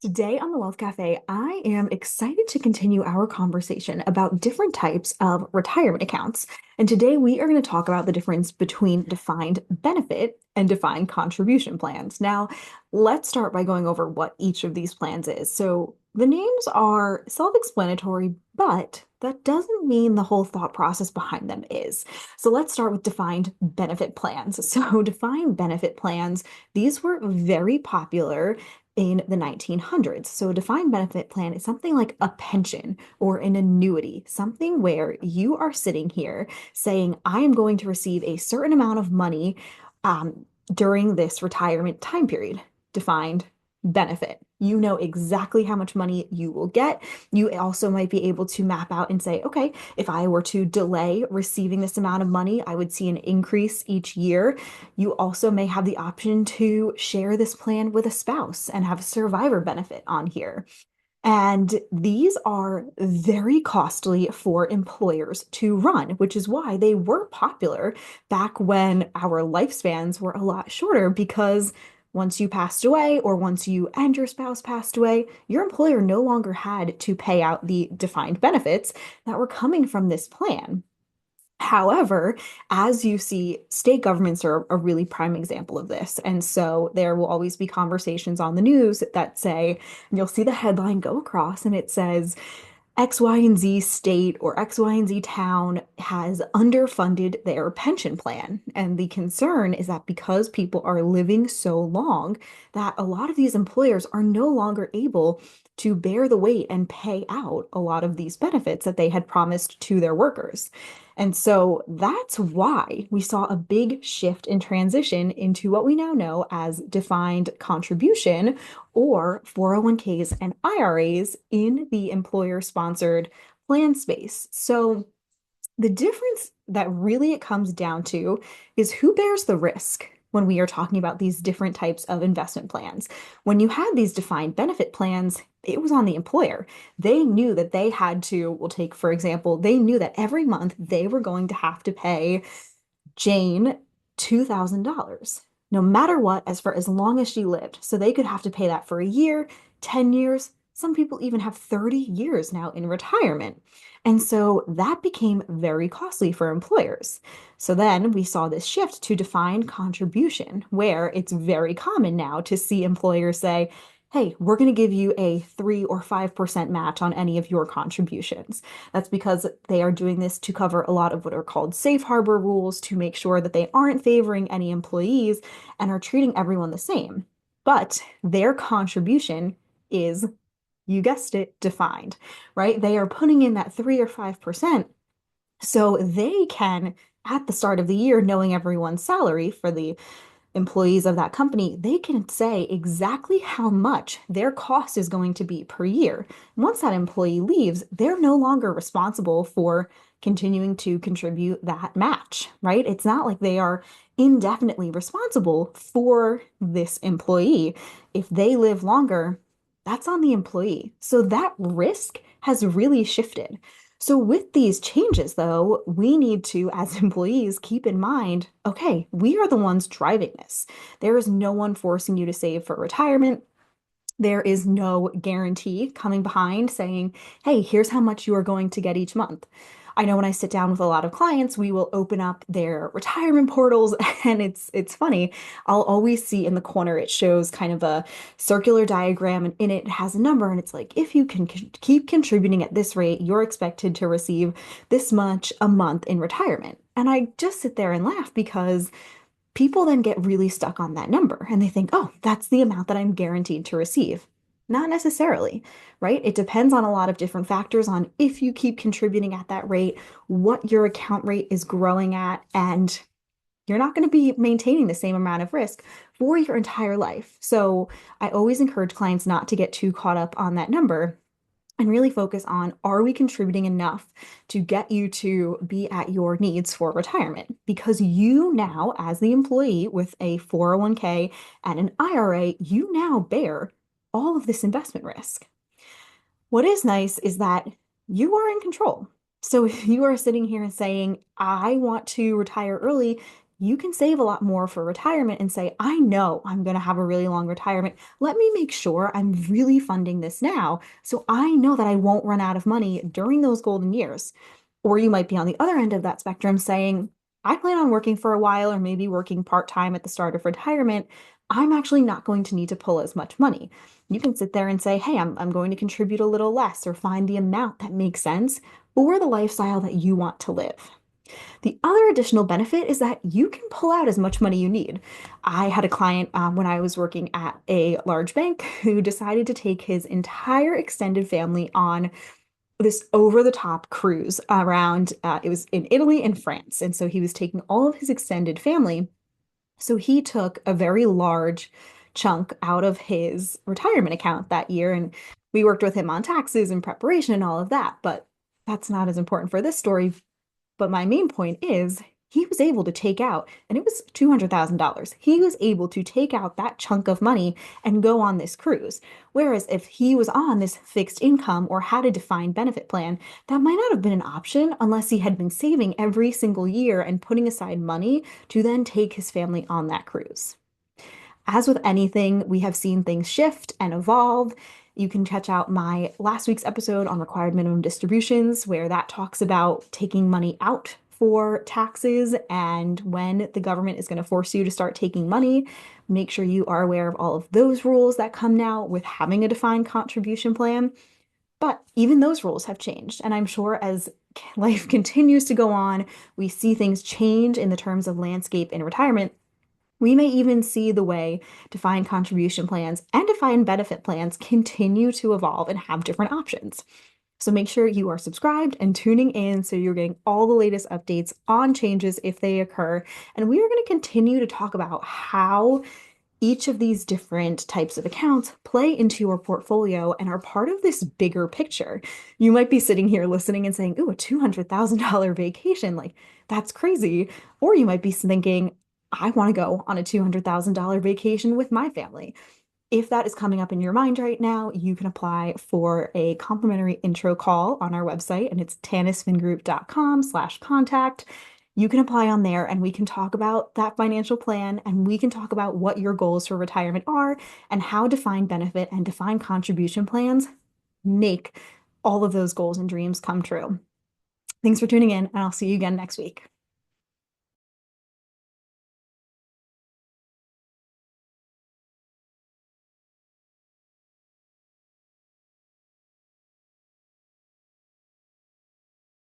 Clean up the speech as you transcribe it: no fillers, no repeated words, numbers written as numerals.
Today on the Wealth Cafe, I am excited to continue our conversation about different types of retirement accounts. And today we are going to talk about the difference between defined benefit and defined contribution plans. Now, let's start by going over what each of these plans is. So, the names are self-explanatory, but that doesn't mean the whole thought process behind them is. So, let's start with defined benefit plans. So, defined benefit plans, these were very popular in the 1900s. So a defined benefit plan is something like a pension or an annuity, something where you are sitting here saying, I am going to receive a certain amount of money during this retirement time period. Defined benefit. You know exactly how much money you will get. You also might be able to map out and say, okay, if I were to delay receiving this amount of money, I would see an increase each year. You also may have the option to share this plan with a spouse and have a survivor benefit on here. And these are very costly for employers to run, which is why they were popular back when our lifespans were a lot shorter because once you passed away or once you and your spouse passed away, your employer no longer had to pay out the defined benefits that were coming from this plan. However, as you see, state governments are a really prime example of this. And so there will always be conversations on the news that say, and you'll see the headline go across and it says, X, Y, and Z state or X, Y, and Z town has underfunded their pension plan. And the concern is that because people are living so long, that a lot of these employers are no longer able to bear the weight and pay out a lot of these benefits that they had promised to their workers. And so that's why we saw a big shift in transition into what we now know as defined contribution or 401ks and IRAs in the employer sponsored plan space. So the difference that really it comes down to is who bears the risk when we are talking about these different types of investment plans. When you had these defined benefit plans, it was on the employer. They knew that they had to, we'll take for example, they knew that every month they were going to have to pay Jane $2,000, no matter what, as for as long as she lived. So they could have to pay that for a year, 10 years. Some people even have 30 years now in retirement. And so that became very costly for employers. So then we saw this shift to defined contribution, where it's very common now to see employers say, hey, we're going to give you a 3 or 5% match on any of your contributions. That's because they are doing this to cover a lot of what are called safe harbor rules to make sure that they aren't favoring any employees and are treating everyone the same. But their contribution is, you guessed it, defined, right? They are putting in that 3 or 5% so they can, at the start of the year, knowing everyone's salary for the employees of that company, they can say exactly how much their cost is going to be per year. Once that employee leaves, they're no longer responsible for continuing to contribute that match, right? It's not like they are indefinitely responsible for this employee. If they live longer, that's on the employee. So that risk has really shifted. So, with these changes, though, we need to, as employees, keep in mind okay, we are the ones driving this. There is no one forcing you to save for retirement. There is no guarantee coming behind saying, hey, here's how much you are going to get each month. I know when I sit down with a lot of clients, we will open up their retirement portals and it's funny. I'll always see in the corner it shows kind of a circular diagram and in it has a number and it's like if you can keep contributing at this rate, you're expected to receive this much a month in retirement. And I just sit there and laugh because people then get really stuck on that number and they think, oh, that's the amount that I'm guaranteed to receive. Not necessarily, right? It depends on a lot of different factors on if you keep contributing at that rate, what your account rate is growing at, and you're not going to be maintaining the same amount of risk for your entire life. So I always encourage clients not to get too caught up on that number and really focus on are we contributing enough to get you to be at your needs for retirement? Because you now, as the employee with a 401k and an IRA, you now bear all of this investment risk. What is nice is that you are in control. So if you are sitting here and saying, I want to retire early, you can save a lot more for retirement and say, I know I'm going to have a really long retirement. Let me make sure I'm really funding this now so I know that I won't run out of money during those golden years. Or you might be on the other end of that spectrum saying, I plan on working for a while or maybe working part-time at the start of retirement. I'm actually not going to need to pull as much money. You can sit there and say, hey, I'm going to contribute a little less or find the amount that makes sense for the lifestyle that you want to live. The other additional benefit is that you can pull out as much money you need. I had a client when I was working at a large bank who decided to take his entire extended family on this over-the-top cruise around, it was in Italy and France. And so he was taking all of his extended family. So he took a very large chunk out of his retirement account that year. And we worked with him on taxes and preparation and all of that. But that's not as important for this story. But my main point is he was able to take out, and it was $200,000. He was able to take out that chunk of money and go on this cruise. Whereas if he was on this fixed income or had a defined benefit plan, that might not have been an option unless he had been saving every single year and putting aside money to then take his family on that cruise. As with anything, we have seen things shift and evolve. You can check out my last week's episode on required minimum distributions, where that talks about taking money out for taxes and when the government is going to force you to start taking money. Make sure you are aware of all of those rules that come now with having a defined contribution plan. But even those rules have changed. And I'm sure as life continues to go on, we see things change in the terms of landscape in retirement. We may even see the way defined contribution plans and defined benefit plans continue to evolve and have different options. So make sure you are subscribed and tuning in so you're getting all the latest updates on changes if they occur. And we are going to continue to talk about how each of these different types of accounts play into your portfolio and are part of this bigger picture. You might be sitting here listening and saying, ooh, a $200,000 vacation, like that's crazy. Or you might be thinking, I want to go on a $200,000 vacation with my family. If that is coming up in your mind right now, you can apply for a complimentary intro call on our website, and it's tanisfingroup.com/contact. You can apply on there and we can talk about that financial plan and we can talk about what your goals for retirement are and how defined benefit and defined contribution plans make all of those goals and dreams come true. Thanks for tuning in, and I'll see you again next week.